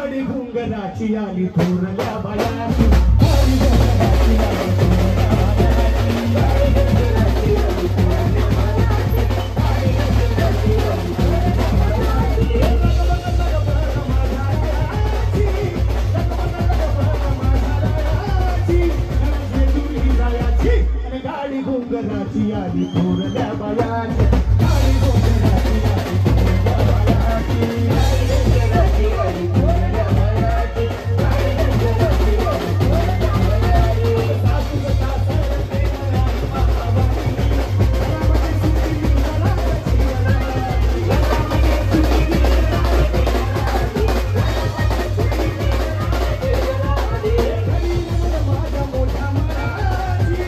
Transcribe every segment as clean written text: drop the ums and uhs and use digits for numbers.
गाडी घुंगराची आली थोरल्या बायाची गाडी घुंगराची आली थोरल्या बायाची गाडी घुंगराची आली थोरल्या बायाची गाडी घुंगराची आली गाडी घुंगराची आली थोरल्या बायाची गाडी घुंगराची आली थोरल्या बायाची गाडी घुंगराची आली थोरल्या बायाची गाडी घुंगराची आली थोरल्या बायाची सासू सासर प्रेमळा मावाली घरामध्ये सुखी घराची घराची घरामध्ये सुखी घराची माझ्या मोठ्या मनाची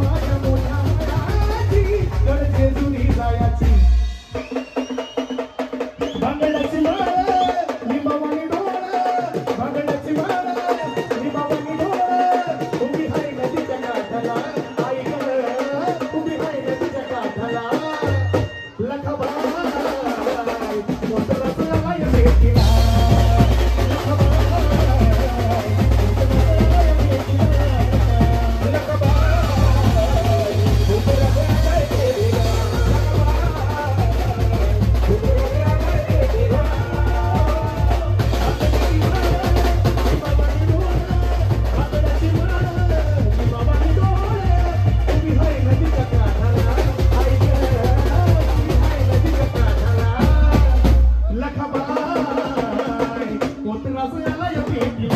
माझ्या मोठ्या मनाची गडचे जुनी जायाची बांगड्याची माळ निंबावानी डोळ बांगड्याची माळ निंबावानी डोळ उभी हाय नदीच्या काठाला आई गं उभी हाय नदीच्या काठाला लखाबाई मोठं रसलाय भेटीला लखाबाई मोठं रसलाय भेटीला